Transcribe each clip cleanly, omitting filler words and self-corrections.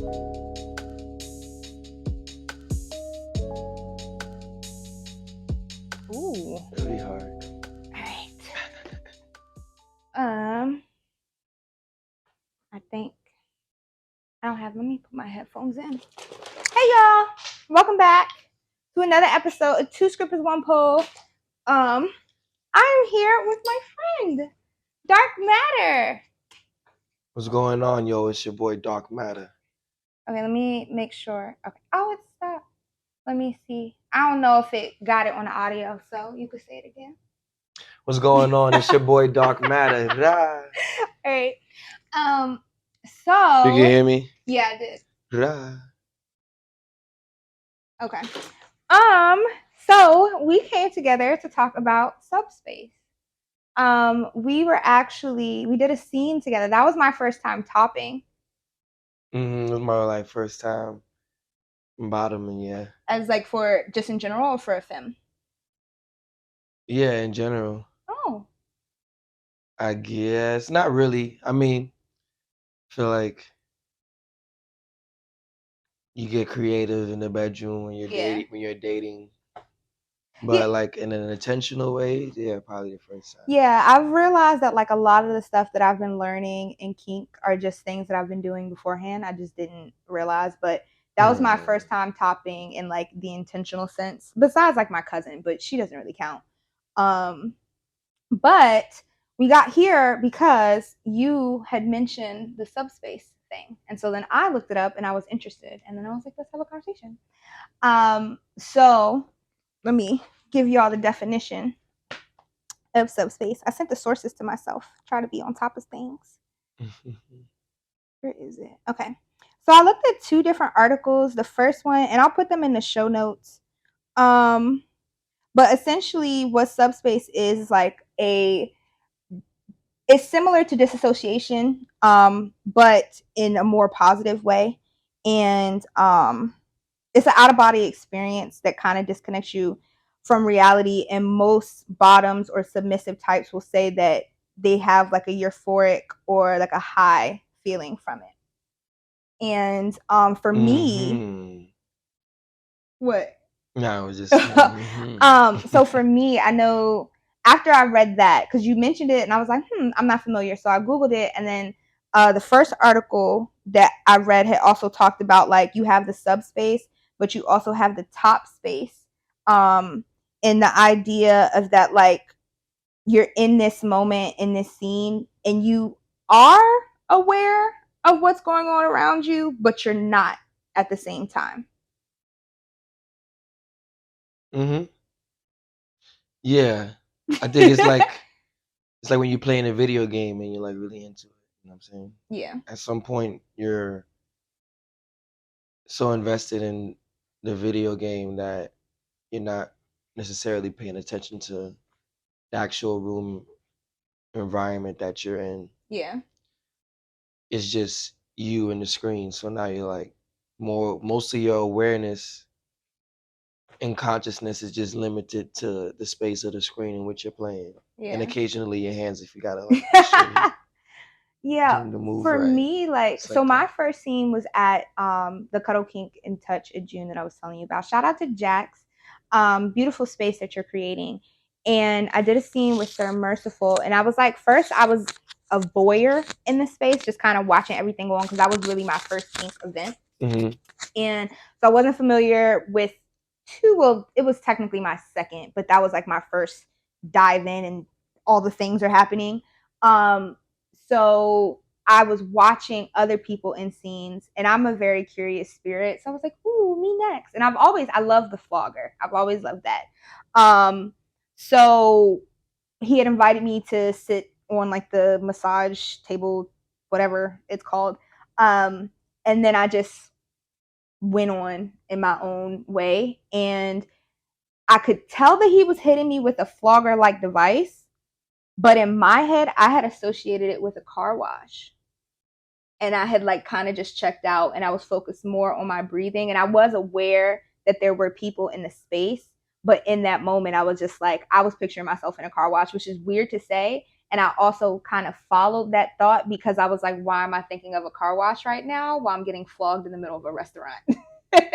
Ooh. Really hard. All right. I think I don't have. Let me put my headphones in. Hey y'all, welcome back to another episode of Two Scripters One Poll. I'm here with my friend Dark Matter. What's going on, yo? It's your boy Dark Matter. Okay, let me make sure. Okay. Oh, it stopped. Let me see. I don't know if it got it on the audio, so you could say it again. What's going on? It's your boy Dark Matter. Rah. All right. So You can hear me? Yeah, I did. Rah. Okay. So we came together to talk about Subspace. We did a scene together. That was my first time topping. It was my first time bottoming, yeah. As like for just in general or for a film? Yeah, in general. Oh. I guess. Not really. I mean, I feel like you get creative in the bedroom when you're dating. But like in an intentional way, yeah, probably the first time. Yeah, I've realized that like a lot of the stuff that I've been learning in kink are just things that I've been doing beforehand. I just didn't realize, but that was my first time topping in like the intentional sense. Besides like my cousin, but she doesn't really count. But we got here because you had mentioned the subspace thing, and so then I looked it up and I was interested, and then I was like, let's have a conversation. So let me give you all the definition of subspace. I sent the sources to myself. Try to be on top of things. Where is it? Okay. So I looked at two different articles. The first one, and I'll put them in the show notes. But essentially what subspace is like it's similar to disassociation, but in a more positive way. And it's an out of body experience that kind of disconnects you from reality. And most bottoms or submissive types will say that they have like a euphoric or like a high feeling from it. And for me, what? No, I was just. So for me, I know after I read that, because you mentioned it, and I was like, I'm not familiar. So I Googled it, and then the first article that I read had also talked about like you have the subspace, but you also have the top space. And the idea of that, like you're in this moment, in this scene, and you are aware of what's going on around you, but you're not at the same time. Yeah, I think it's like when you're playing a video game and you're like really into it. You know what I'm saying? Yeah. At some point, you're so invested in the video game that you're not necessarily paying attention to the actual room environment that you're in. Yeah. It's just you and the screen. So now you're like most of your awareness and consciousness is just limited to the space of the screen in which you're playing. Yeah. And occasionally your hands if you gotta like yeah. For right. me, like so my first scene was at the Cuddle Kink in Touch in June that I was telling you about. Shout out to Jax. Beautiful space that you're creating. And I did a scene with Sir Merciful, and I was like, first I was a voyeur in the space, just kind of watching everything go on because that was really my first kink event. And so I wasn't familiar with it was technically my second, but that was like my first dive in and all the things are happening. So I was watching other people in scenes, and I'm a very curious spirit. So I was like, ooh, me next. And I love the flogger. I've always loved that. So he had invited me to sit on like the massage table, whatever it's called. And then I just went on in my own way. And I could tell that he was hitting me with a flogger like device. But in my head, I had associated it with a car wash. And I had like kind of just checked out, and I was focused more on my breathing. And I was aware that there were people in the space. But in that moment, I was just like, I was picturing myself in a car wash, which is weird to say. And I also kind of followed that thought because I was like, why am I thinking of a car wash right now while I'm getting flogged in the middle of a restaurant? Were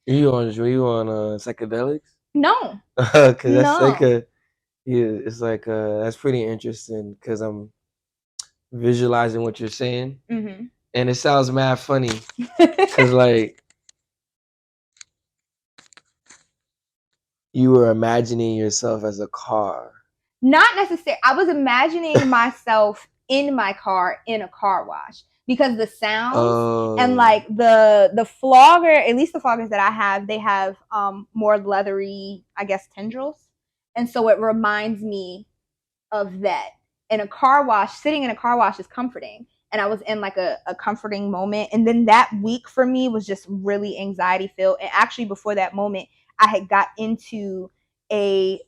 you on psychedelics? No, Because that's like no. it's like that's pretty interesting because I'm visualizing what you're saying, Mm-hmm. and it sounds mad funny because like you were imagining yourself as a car. Not necessarily. I was imagining myself in my car in a car wash because the sounds and Oh, like the flogger, at least the floggers that I have, they have more leathery, I guess, tendrils, and so it reminds me of that. In a car wash, sitting in a car wash is comforting, and I was in like a comforting moment. And then that week for me was just really anxiety filled. And actually, before that moment, I had got into a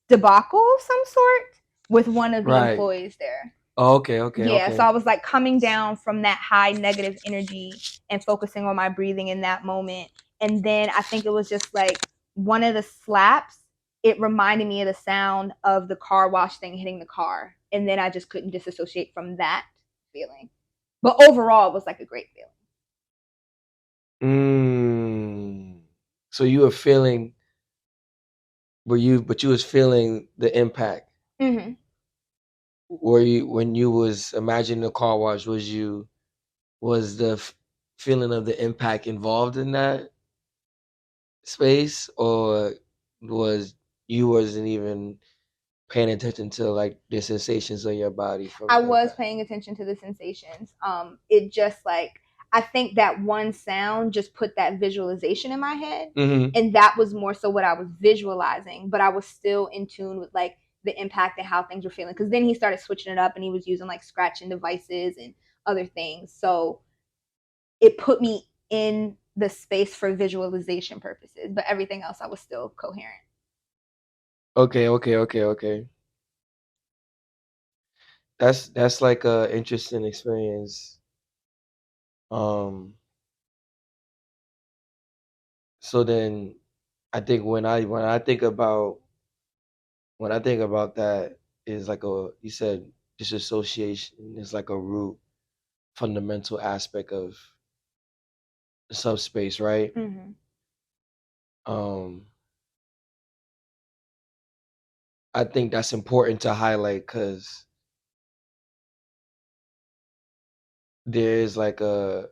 debacle of some sort with one of the right. employees there. Oh, okay, okay, Yeah, so okay. I was like coming down from that high negative energy and focusing on my breathing in that moment. And then I think it was just like one of the slaps, it reminded me of the sound of the car wash thing hitting the car. And then I just couldn't disassociate from that feeling. But overall, it was like a great Mm. So you were feeling, but you was feeling the impact. feeling. Mm-hmm. Were you when you was imagining the car wash? Was the feeling of the impact involved in that space, or was you wasn't even paying attention to like the sensations of your body from I the was impact? paying attention to the sensations. It just like I think that one sound just put that visualization in my head, Hmm. and that was more so what I was visualizing. But I was still in tune with like the impact and how things were feeling. Because then he started switching it up, and he was using like scratching devices and other things. So it put me in the space for visualization purposes. But everything else, I was still coherent. Okay, okay, okay, okay. That's like a interesting experience. Um, so then I think when I think about that is like a you said disassociation is like a root fundamental aspect of subspace, right? Mm-hmm. Um, I think that's important to highlight because there is like a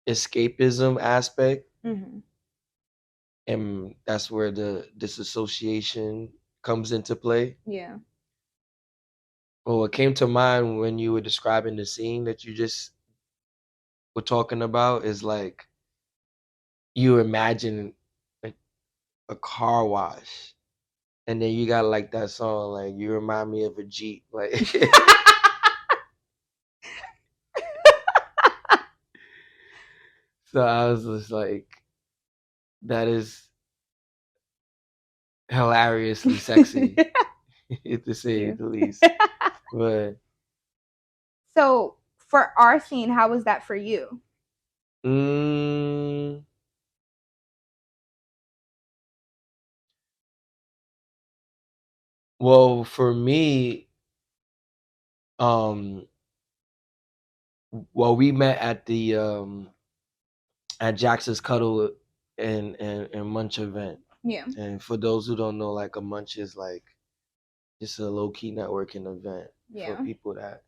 escapism aspect, Mm-hmm. and that's where the disassociation comes into play. Yeah. Well, what came to mind when you were describing the scene that you just were talking about is like you imagine like a car wash, and then you got like that song like you remind me of a Jeep, like so I was just like that is hilariously sexy to say You. the least. But So for our scene, how was that for you? mm, well, for me, um, well, we met at Jackson's Cuddle and Munch event. Yeah. And for those who don't know, like a Munch is like just a low key networking event for Yeah. people that.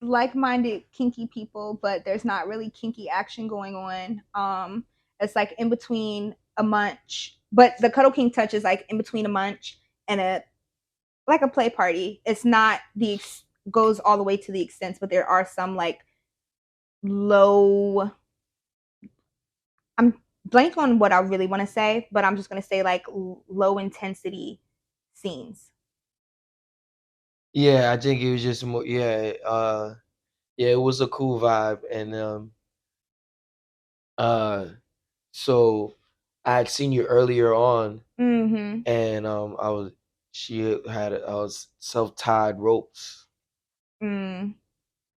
Like-minded kinky people, but there's not really kinky action going on. It's like in between a munch, but the Cuddle King touch is like in between a munch and a like a play party. It's not goes all the way to the extents, but there are some like low. I'm blank on what I really want to say, but I'm just gonna say like low intensity scenes. Yeah, I think it was just more. Yeah, it was a cool vibe, and uh, so I had seen you earlier on, Mm-hmm. and I was self tied ropes Mm.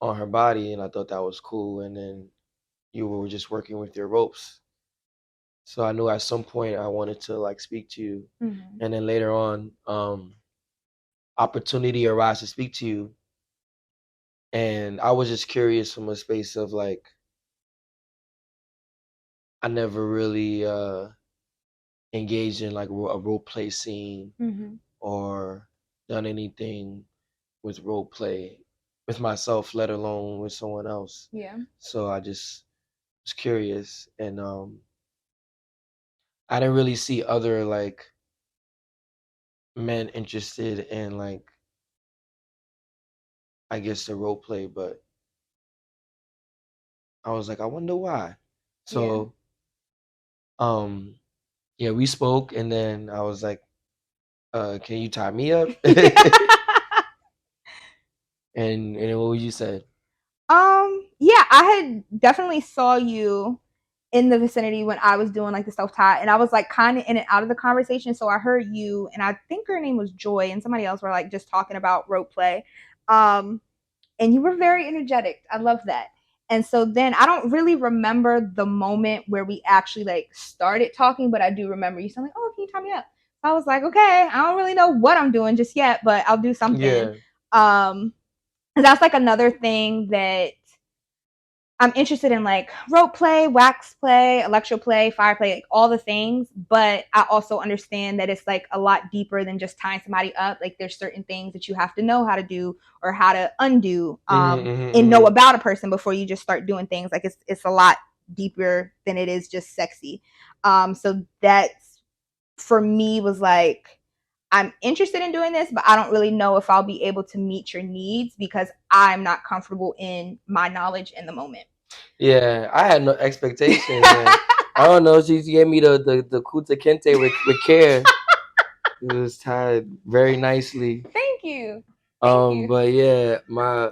on her body, and I thought that was cool. And then you were just working with your ropes, so I knew at some point I wanted to like speak to you, Mm-hmm. and then later on, opportunity arise to speak to you, and I was just curious from a space of like I never really engaged in like a role play scene Mm-hmm. or done anything with role play with myself, let alone with someone else. Yeah. So I just was curious, and I didn't really see other like men interested in like I guess the role play, but I was like, I wonder why. Yeah. So um yeah, we spoke, and then I was like, can you tie me up? And what you said? Yeah, I had definitely saw you in the vicinity when I was doing like the self tie, and I was like kind of in and out of the conversation. So I heard you, and I think her name was Joy, and somebody else were like just talking about rope play. Um, and you were very energetic. I love that. And so then I don't really remember the moment where we actually like started talking, but I do remember you saying like, "Oh, can you tie me up?" I was like, "Okay, I don't really know what I'm doing just yet, but I'll do something." Yeah. Um, that's like another thing that I'm interested in, like rope play, wax play, electro play, fire play, like all the things. But I also understand that it's like a lot deeper than just tying somebody up. Like there's certain things that you have to know how to do or how to undo, Mm-hmm, mm-hmm, and know mm-hmm. about a person before you just start doing things. Like it's a lot deeper than it is just sexy. So that's for me was like I'm interested in doing this, but I don't really know if I'll be able to meet your needs because I'm not comfortable in my knowledge in the moment. Yeah, I had no expectations, and I don't know. She gave me the Kuta Kente with care. It was tied very nicely. Thank you. Thank you. But yeah, my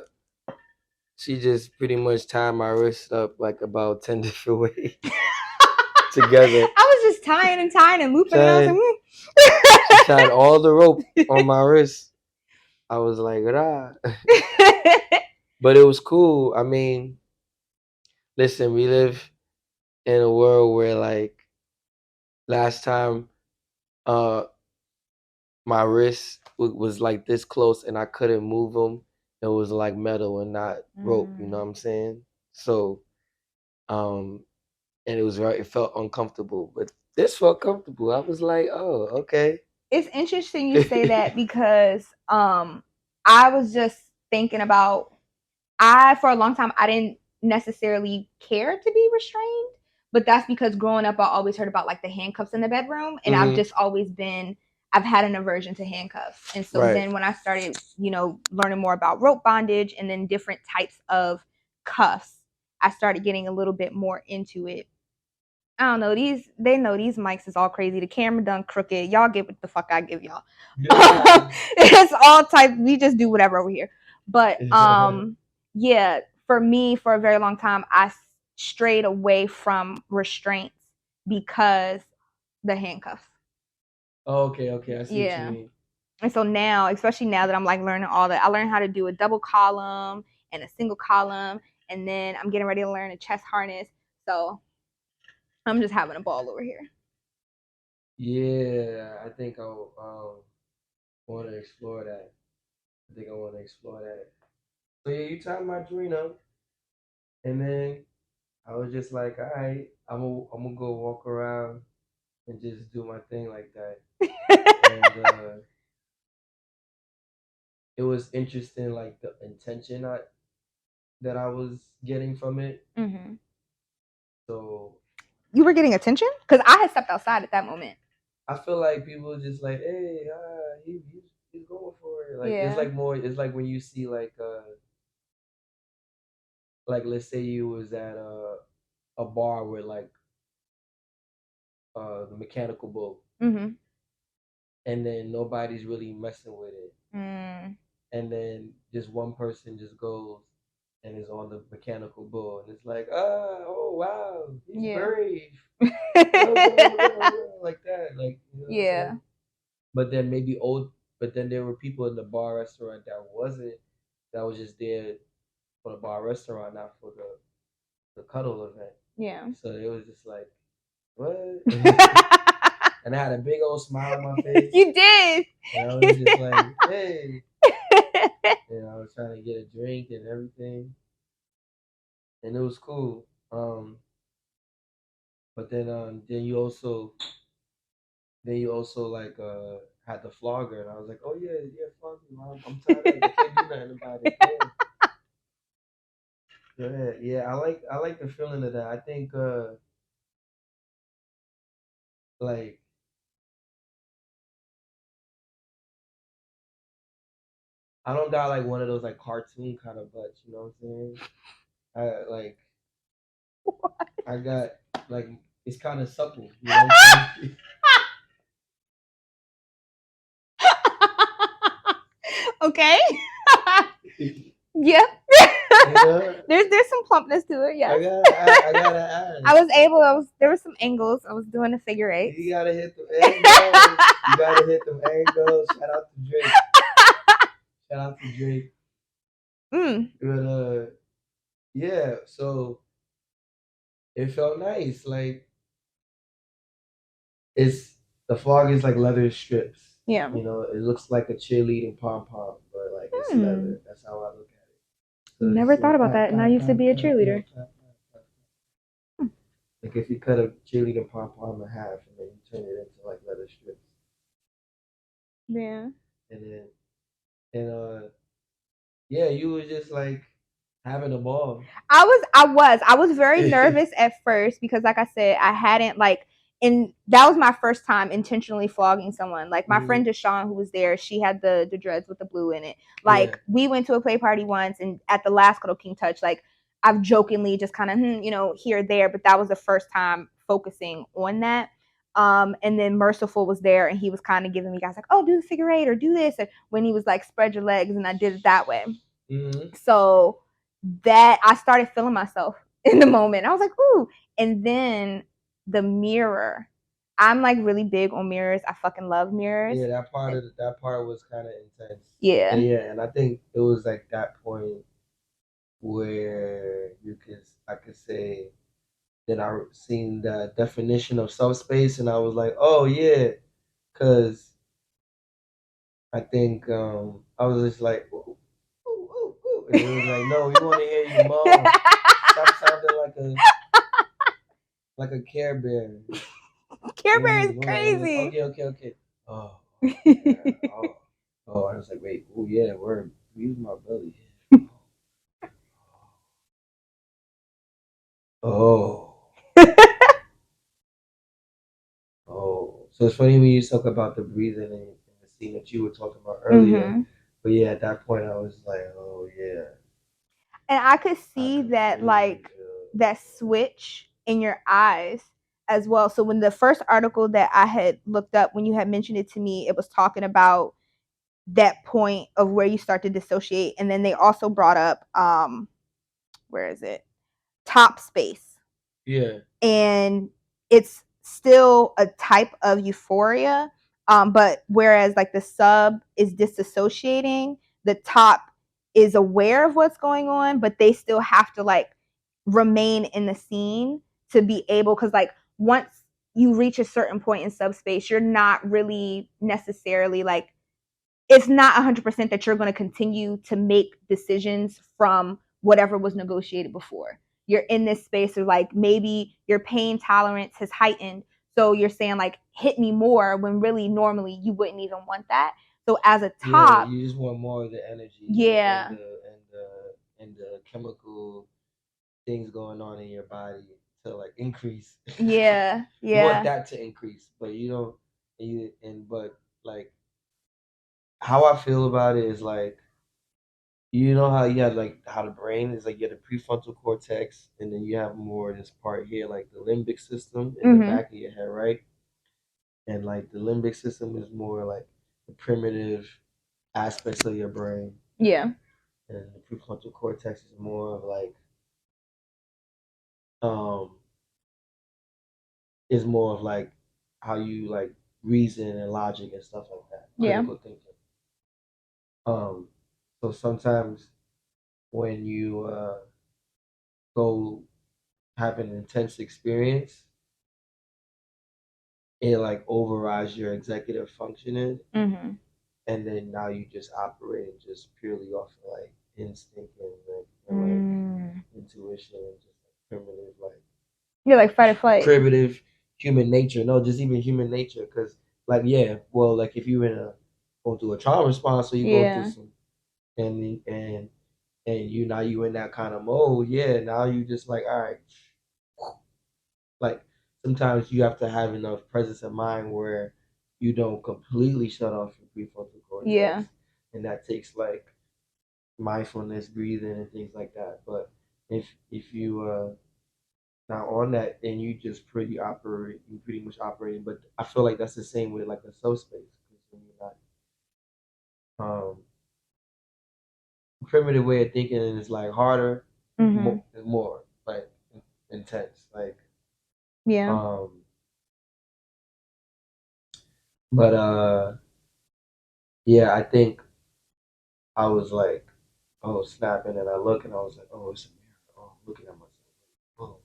she just pretty much tied my wrist up like about 10 different ways together. I was just tying and looping, and I was Tied, she tied all the rope on my wrist. I was like, ah. like, But it was cool. I mean, listen, we live in a world where like last time uh my wrist was like this close and I couldn't move them. It was like metal and not rope, you know what I'm saying? So um and it was right, it felt uncomfortable, but this felt comfortable. I was like, oh, okay. it's interesting you say that because I was just thinking about I for a long time I didn't necessarily care to be restrained, but that's because growing up I always heard about like the handcuffs in the bedroom, and I've Hmm. just always been I've had an aversion to handcuffs. And so Right. then when I started, learning more about rope bondage and then different types of cuffs, I started getting a little bit more into it. I don't know. They know these mics is all crazy. The camera done crooked. Y'all get what the fuck I give y'all. It's all type. We just do whatever over here. But yeah, for me, for a very long time, I strayed away from restraints because the handcuffs. Okay, okay, I see what you Yeah. mean. And so now, especially now that I'm like learning all that, I learned how to do a double column and a single column, and then I'm getting ready to learn a chest harness. So I'm just having a ball over here. Yeah, I think I'll want to explore that. I think I want to explore that. So yeah, you tied my joint up, and then I was just like, all right, I'm gonna go walk around and just do my thing like that. And it was interesting, like the intention that I was getting from it. Mm-hmm. So You were getting attention because I had stepped outside at that moment. I feel like people just like, hey, he's going for it. Like it's Yeah. like more. It's like when you see like let's say you was at a bar with like the mechanical bull, Mm-hmm. and then nobody's really messing with it, Mm. and then just one person just goes and is on the mechanical bull, and it's like, ah, oh wow, he's Yeah. brave, go go go go, like that, like you know what I'm Yeah. saying. But then maybe old, but then there were people in the bar restaurant that was just there for the bar restaurant, not for the cuddle event. Yeah. So it was just like, what? and I had a big old smile on my face. You did. And I was just like, hey. And I was trying to get a drink and everything. And it was cool. But then you also like had the flogger, and I was like, oh yeah, yeah, flog me. I'm tired of it. I can't do nothing about it. Go ahead. Yeah, I like the feeling of that. I think like I don't got like one of those like cartoon kind of butts, you know what I'm saying? I like I got like it's kind of supple, you know what I'm Okay. saying? Yeah. You know, There's some plumpness to it. Yes. I gotta ask. There were some angles. I was doing a figure eight. You gotta hit the angles. You gotta hit them angles. Shout out to Drake. Shout out to Drake. But yeah, so it felt nice. Like it's the flog is like leather strips. Yeah. You know, it looks like a cheerleading pom pom, but like it's leather. That's how I look at it. So Never thought about that, and I used to be a cheerleader. Like if you cut a cheerleading pom pom in half and then you turn it into like leather strips. Yeah. And yeah, you was just like having a ball. I was very nervous at first because like I said, I hadn't like and that was my first time intentionally flogging someone. Like my friend Deshawn who was there, she had the dreads with the blue in it. Like we went to a play party once and at the last Cuddle King Touch, like I've jokingly just kind of here or there, but that was the first time focusing on that. And then Merciful was there and he was kind of giving me guys like, oh, do the figure eight or do this. And when he was like, spread your legs, and I did it that way. So that I started feeling myself in the moment. I was like, ooh. And then the mirror. I'm like really big on mirrors. I fucking love mirrors. Yeah, that part was kind of intense. Yeah. And I think it was like that point where I could say that I seen the definition of subspace, and I was like, oh yeah, because I think I was just like, ooh, ooh, ooh, ooh. And it was like, no, we want to hear you moan. Stop sounding like a Care Bear. Care Bear is crazy. Okay. Oh, yeah. Oh, I was like, wait, oh yeah, word. Use my belly. Oh. Oh. So it's funny when you talk about the breathing and the scene that you were talking about earlier. But yeah, at that point I was like, oh yeah. And I could see that like that switch in your eyes as well. So when the first article that I had looked up, when you had mentioned it to me, it was talking about that point of where you start to dissociate. And then they also brought up where is it? Top space. Yeah. And it's still a type of euphoria. But whereas like the sub is disassociating, the top is aware of what's going on, but they still have to like remain in the scene to be able, because like once you reach a certain point in subspace, you're not really necessarily like it's not 100% that you're going to continue to make decisions from whatever was negotiated before. You're in this space of like maybe your pain tolerance has heightened. So you're saying like hit me more when really normally you wouldn't even want that. So as a top, you just want more of the energy. Yeah. And the chemical things going on in your body to like increase. Yeah. You want that to increase, but you don't. But like how I feel about it is like you know how you have like how the brain is like you have the prefrontal cortex and then you have more of this part here like the limbic system in the back of your head, right? And like the limbic system is more like the primitive aspects of your brain. Yeah. And the prefrontal cortex is more of like um is more of like how you like reason and logic and stuff like that. Critical thinking. So sometimes when you go have an intense experience, it like overrides your executive functioning, Mm-hmm. and then now you just operating just purely off of like instinct and like Mm. intuition and just like primitive like You're like fight or flight. primitive human nature. No, just even human nature. Because like yeah, well like if you're in a going through a trauma response, or you go through Yeah. some and you now you in that kind of mode. Yeah, now you just like all right, like sometimes you have to have enough presence of mind where you don't completely shut off your prefrontal cortex. Yeah. And that takes like mindfulness, breathing, and things like that. But if you now on that, then you pretty much operating. But I feel like that's the same with like a subspace because when you're not primitive way of thinking is like harder, Mm-hmm. more like intense, like Yeah. um. But yeah, I think I was like, oh snap, and then I look and I was like, oh, it's a mirror. Oh, I'm looking at myself. Oh.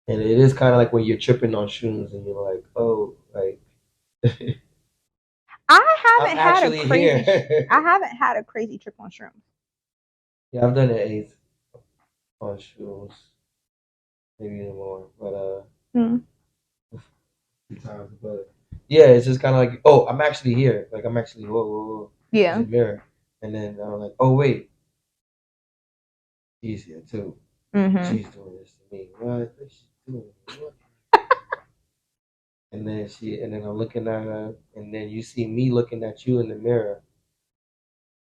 And it is kind of like when you're tripping on shrooms and you're like, oh, like I I'm haven't had a actually crazy. here. I haven't had a crazy trip on shrooms. Yeah, I've done it eighth on shrooms, maybe even more, but Mm. a few times. But yeah, it's just kind of like, oh, I'm actually here. Like I'm actually whoa, whoa, whoa. There's Yeah. a mirror, and then I'm like, oh wait, she's here too. Mm-hmm. She's doing this to me. What? What's she doing? What? And then I'm looking at her, and then you see me looking at you in the mirror,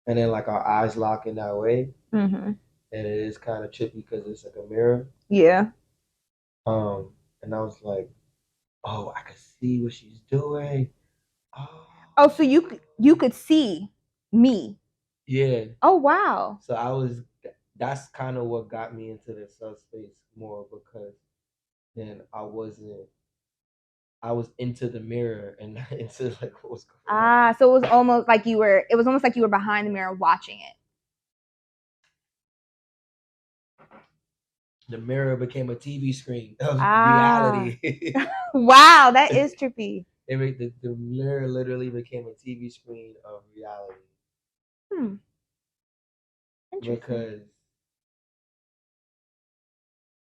and then like our eyes lock in that way, Mm-hmm. and it is kind of trippy because it's like a mirror. Yeah. And I was like, oh, I can see what she's doing. Oh, Oh, so you could see me. yeah. Oh wow. So that's kind of what got me into the subspace more because then I was into the mirror and not into like what was going on. Ah, so it was almost like you were. It was almost like you were behind the mirror watching it. The mirror became a TV screen of Ah. reality. Wow, that is trippy. The mirror literally became a TV screen of reality Hmm. Interesting. because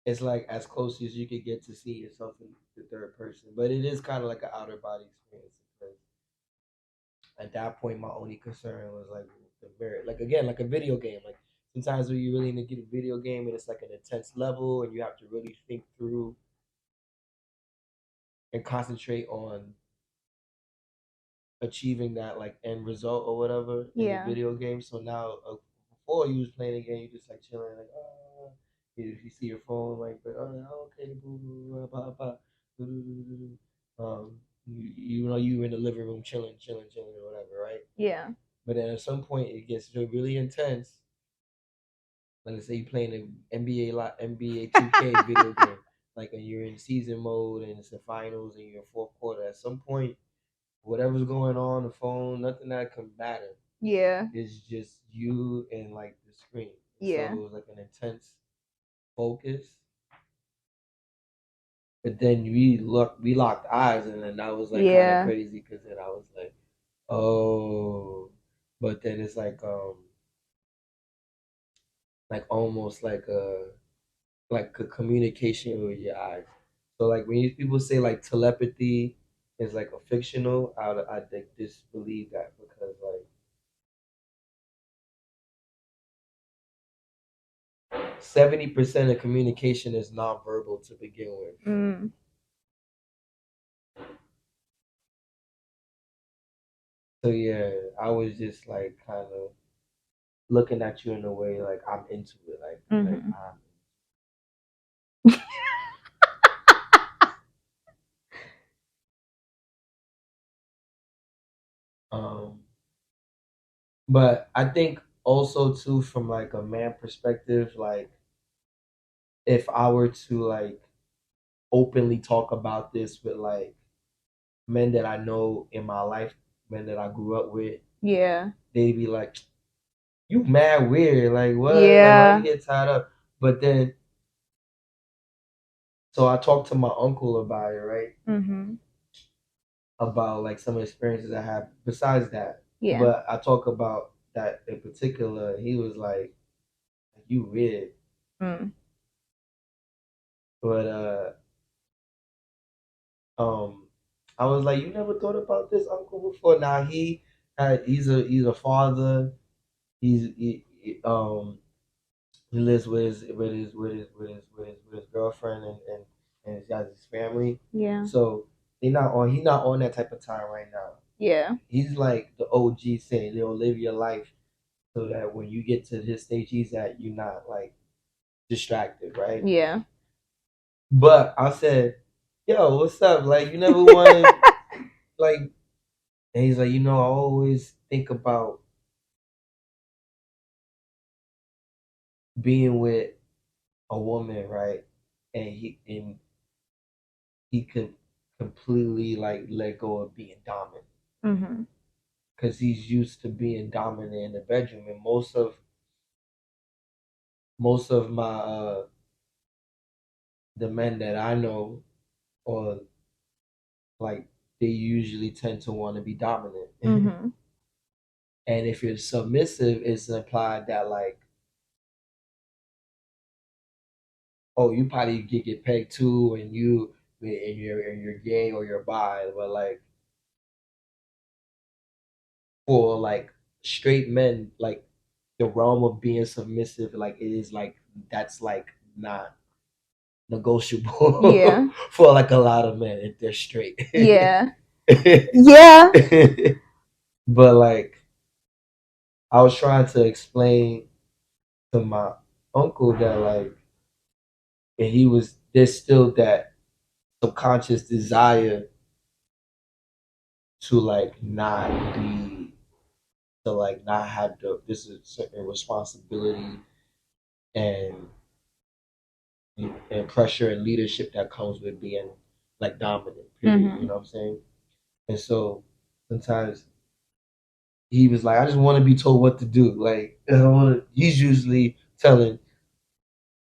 it's like as close as you could get to see yourself in the third person. But it is kind of like an outer body experience because at that point, my only concern was like the mirror. Like again, like a video game. Like sometimes when you really need to get a video game and it's like an intense level and you have to really think through and concentrate on achieving that like end result or whatever in the Yeah. video game. So now, before you was playing a game, you just like chilling, like you see your phone, like, but okay, boo, boo, blah, blah, blah, blah, you know you in the living room chilling, chilling, chilling, or whatever, right? Yeah. But then at some point it gets really intense. Like let's say you're playing an NBA 2K video game, like and you're in season mode and it's the finals and you're in fourth quarter. At some point, whatever's going on the phone, nothing that can matter. Yeah. It's just you and like the screen. So Yeah. it was like an intense focus. But then we locked eyes, and then that was like kind of Yeah. crazy because then I was like, oh, but then it's like almost like a communication with your eyes. So like when people say like telepathy is like a fictional, I think disbelieve that because like 70% of communication is nonverbal to begin with. Mm. So yeah, I was just like kind of looking at you in a way like I'm into it, like Mm-hmm. um. But I think also too from like a man perspective, like if I were to like openly talk about this with like men that I know in my life, men that I grew up with, Yeah. they'd be like, "You mad weird? Like what? Like why you Yeah. get tied up?" But then So I talked to my uncle about it, right? Mm-hmm. About like some experiences I had besides that. Yeah. But I talk about that in particular. He was like, "You weird," Mm. but um, I was like, "You never thought about this, uncle, before?" Now he's a father. He lives with his girlfriend and he has his family. Yeah. So he not on that type of time right now. Yeah. He's like the OG saying, live your life so that when you get to this stage he's at, you're not like distracted, right? Yeah. But I said, yo, what's up? Like you never wanted like, and he's like, I always think about being with a woman, right? And he could completely like let go of being dominant Mm-hmm. because he's used to being dominant in the bedroom, and most of my the men that I know, or like, they usually tend to want to be dominant. Mm-hmm. And if you're submissive, it's implied that like, oh, you probably get pegged too, and you're gay or you're bi, but like for like straight men, like the realm of being submissive, like it is like that's like not negotiable Yeah. for like a lot of men if they're straight. Yeah. Yeah. But like I was trying to explain to my uncle that like, and he was there's still that subconscious desire to like not be to like not have this is certain responsibility and and pressure and leadership that comes with being like dominant, period. Mm-hmm. You know what I'm saying? And so sometimes he was like, I just want to be told what to do. Like I don't wanna, he's usually telling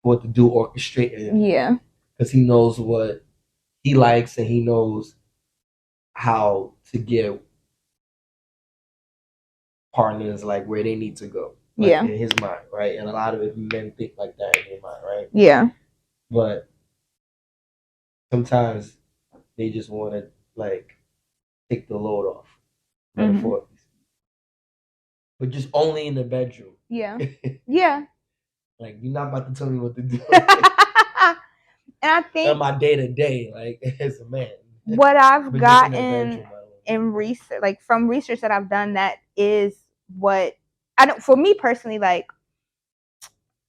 what to do, orchestrating, Yeah. because he knows what he likes and he knows how to get partners like where they need to go, like Yeah. in his mind, right? And a lot of men think like that in their mind, right? Yeah. But sometimes they just want to like take the load off, Mm-hmm. metaphorically, but just only in the bedroom. Yeah. Yeah. Like you're not about to tell me what to do. And I On think my day to day, like as a man, what I've but just in the gotten bedroom. I don't in research, like from research that I've done, that is what I don't. For me personally, like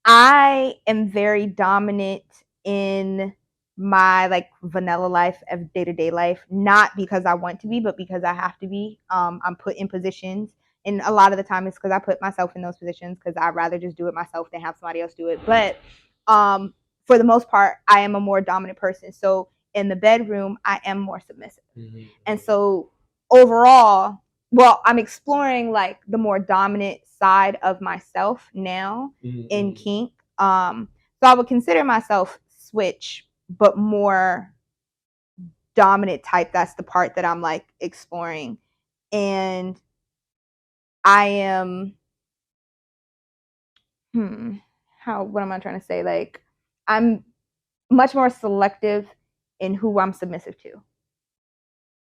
I am very dominant in my like vanilla life of day-to-day life, not because I want to be, but because I have to be. I'm put in positions, and a lot of the time it's because I put myself in those positions because I'd rather just do it myself than have somebody else do it. But for the most part, I am a more dominant person. So in the bedroom, I am more submissive. Mm-hmm. And so overall, well, I'm exploring like the more dominant side of myself now in kink. So I would consider myself switch, but more dominant type. That's the part that I'm like exploring. And I am what am I trying to say? Like I'm much more selective in who I'm submissive to.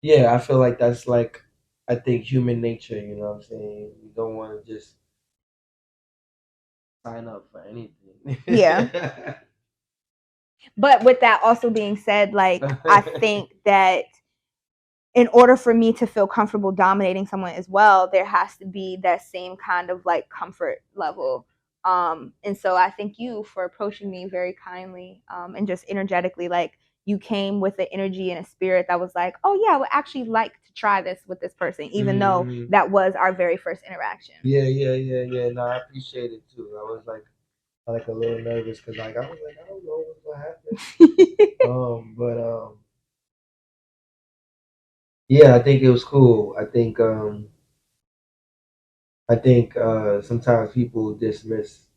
Yeah, I feel like that's like, I think human nature. You know what I'm saying? You don't want to just sign up for anything. Yeah. But with that also being said, like I think that in order for me to feel comfortable dominating someone as well, there has to be that same kind of like comfort level. And so I thank you for approaching me very kindly, and just energetically, like you came with an energy and a spirit that was like, oh yeah, I would actually like to try this with this person, even though that was our very first interaction. Yeah. No, I appreciate it too. I was like a little nervous because like I was like, I don't know what's gonna happen. But yeah, I think it was cool. I think sometimes people dismiss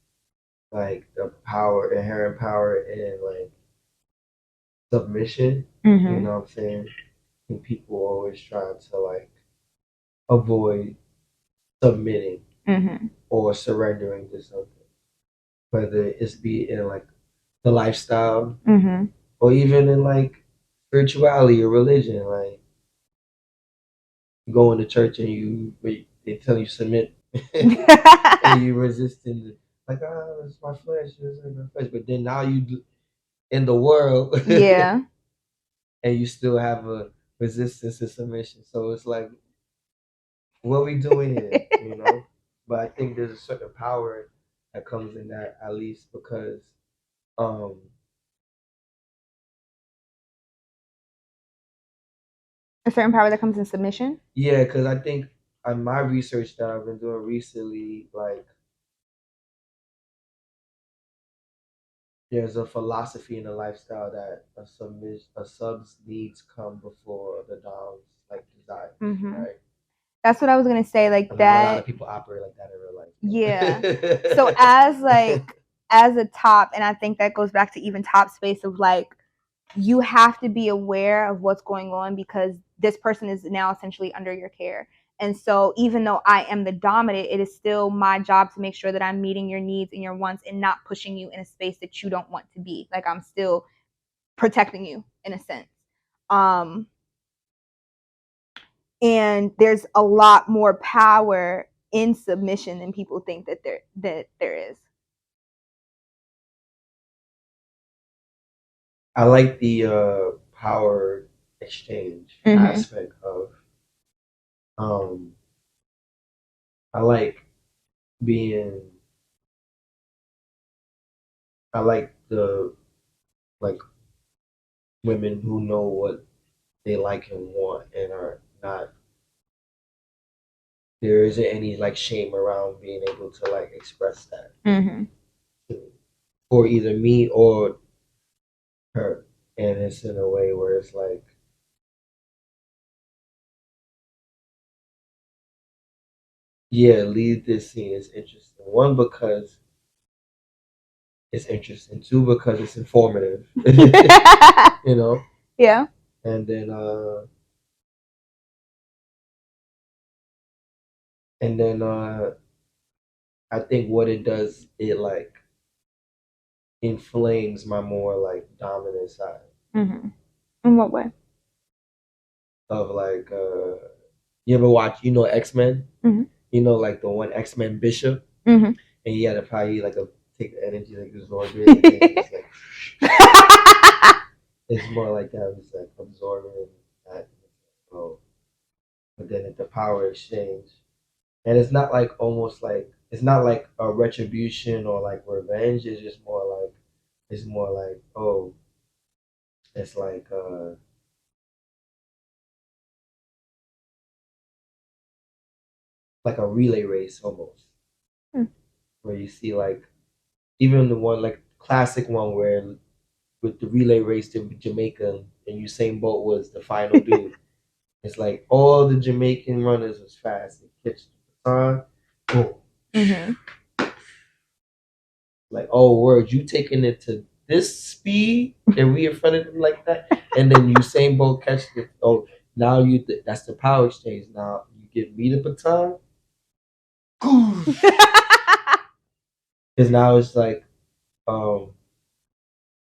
like the power, inherent power in like submission. You Mhm. know what I'm saying? And people always trying to like avoid submitting Mhm. or surrendering to something, whether it's be in like the lifestyle Mhm. or even in like spirituality or religion. Like going to church and they tell you submit and you resisting the, like it's my flesh, it's my flesh. But then now you in the world Yeah. and you still have a resistance to submission. So it's like what we doing here, you know? But I think there's a certain power that comes in that at least because um A certain power that comes in submission. yeah, because I think on my research that I've been doing recently, like there's a philosophy and a lifestyle that a sub's needs come before the dom's like desires, Mhm. right? That's what I was gonna say. I Like mean, not a lot that. of people operate like that in real Yeah. So life. as like as a top, and I think that goes back to even top space of like you have to be aware of what's going on because this person is now essentially under your care. And so even though I am the dominant, it is still my job to make sure that I'm meeting your needs and your wants and not pushing you in a space that you don't want to be. Like I'm still protecting you in a sense. Um and there's a lot more power in submission than people think that there is. I like the power exchange Mm-hmm. aspect of um I like being I like the like women who know what they like and want and are not there isn't any like shame around being able to like express that Mm-hmm. for either me or her. And it's in a way where it's like, yeah, lead this scene is interesting. One, because it's interesting. Two, because it's informative. You know? Yeah. And then and then I think what it does, it like inflames my more like dominant side Mm-hmm. In what way? of like you ever watch, X-Men? Mm-hmm. Like the one X-Men Bishop, Mm-hmm. and he had to probably like take the energy, like absorb it, and then just like it's more like that. It's like absorbing that. Oh, but then it's the power exchange, and it's not like almost like it's not like a retribution or like revenge. It's just more like oh, it's like a relay race almost, Mm. where you see like even the one like classic one where with the relay race to Jamaica and Usain Bolt was the final dude. It's like all the Jamaican runners was fast. They catch the baton, boom. Mm-hmm. Like, oh, word, you taking it to this speed and we in front of them like that, and then Usain Bolt catches it. Oh, now that's the power exchange. Now you give me the baton, because now it's like um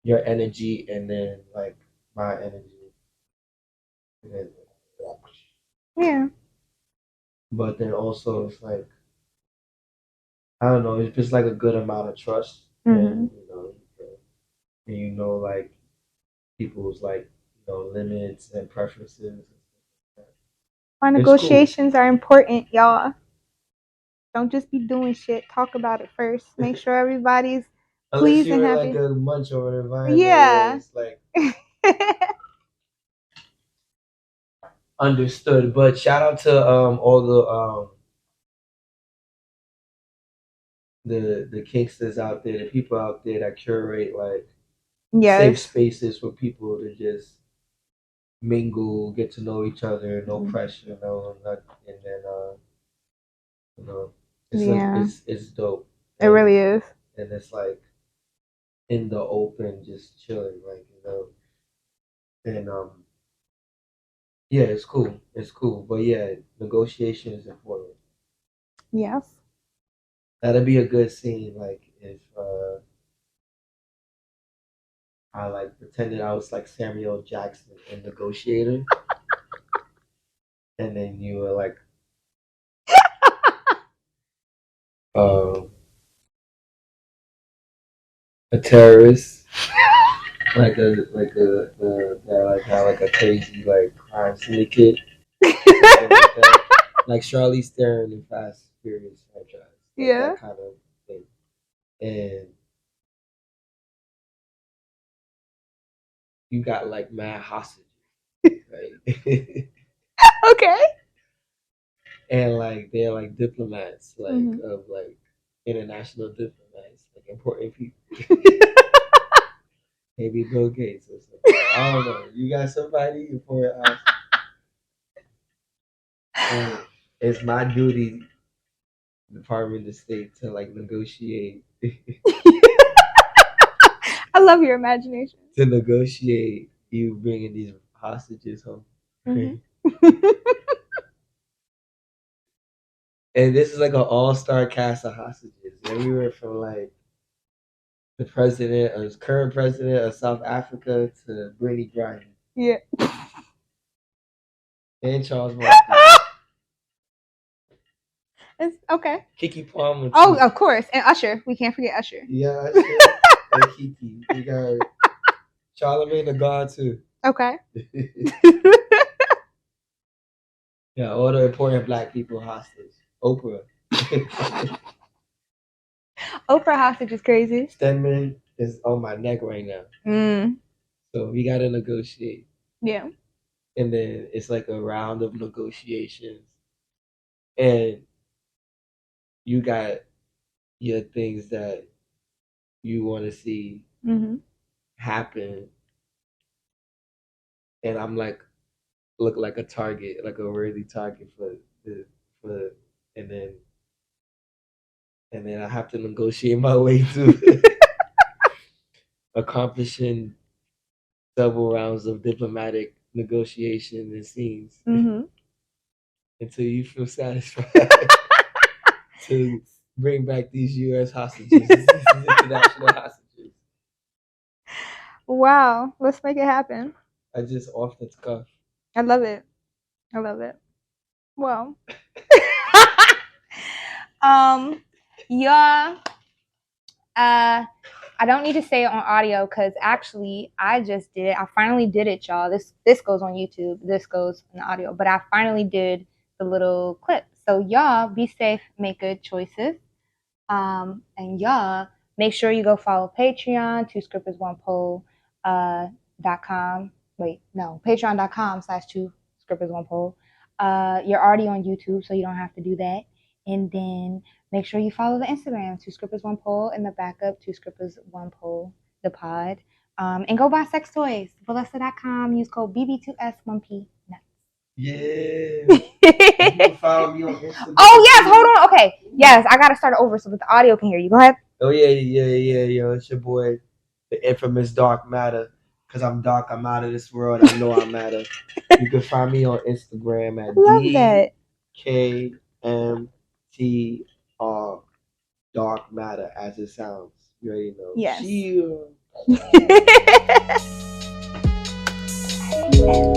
your energy and then like my energy, and then, Yeah. but then also it's like I don't know, it's just like a good amount of trust, Mm-hmm. and and like people's like limits and preferences. Our It's cool negotiations are important, y'all. Don't just be doing shit. Talk about it first. Make sure everybody's unless pleased and you're in like happy. a munch or an environment where Yeah. it's like understood. But shout out to all the kinksters out there, the people out there that curate like safe Yes. spaces for people to just mingle, get to know each other, no pressure, no nothing, and then you know, Yeah. it's dope, It really is. and it's like in the open, just chilling, like And yeah, it's cool. It's cool. But yeah, negotiation is important. Yes. That'd be a good scene, like if I like pretended I was like Samuel Jackson in Negotiator, and then you were like um a terrorist, like had like a crazy like crime syndicate, something like that, like Charlize Theron in Fast and Furious franchise, like Yeah. that kind of thing, and you got like mad hostages, right? Okay. And like they're like diplomats, like of like international diplomats, like important people. Maybe Bill Gates or something. I don't know. You got somebody for your house, and it's my duty, Department of State, to like negotiate. I love your imagination. To negotiate you bringing these hostages home. And this is like an all-star cast of hostages. Everywhere from like the president or current president of South Africa to Brittany Griner. Yeah. And Charles Barkley. It's okay. Kiki Palmer too. Oh, of course. And Usher. We can't forget Usher. Yeah, Usher and Kiki. We got Charlamagne the God too. Okay. Yeah, all the important black people hostage. Oprah. Oprah hostage is crazy. Stedman is on my neck right now. So we gotta negotiate. Yeah. And then it's like a round of negotiations. And you got your things that you want to see happen. And I'm like, look like a target, like a worthy target for and then I have to negotiate my way through accomplishing several rounds of diplomatic negotiation and scenes until you feel satisfied to bring back these U.S. hostages, these international hostages. Wow, let's make it happen. I just off the cuff. I love it. I love it. Well, yeah. I don't need to say it on audio because actually I just did it. I finally did it, y'all. This goes on YouTube. This goes in the audio, but I finally did the little clip. So y'all be safe, make good choices, and y'all make sure you go follow Patreon, Two Scrippers One Poll, .com. Wait, no, Patreon.com/ Two Scrippers One Poll. You're already on YouTube, so you don't have to do that. And then make sure you follow the Instagram, Two Scrippers One Poll, and the backup, Two Scrippers One Poll, the pod. And go buy sex toys. Ballista.com. Use code BB2S1P. Nuts. Yeah. You can follow me on Instagram. Oh, yes. Hold on. Okay. Yes, I got to start over so that the audio can hear you. Go ahead. Oh, yeah. Yo, it's your boy, the infamous Dark Matter. Because I'm dark, I'm out of this world. I know I matter. You can find me on Instagram at DKMTR. Dark Matter, as it sounds. You already know. Yes. Yeah.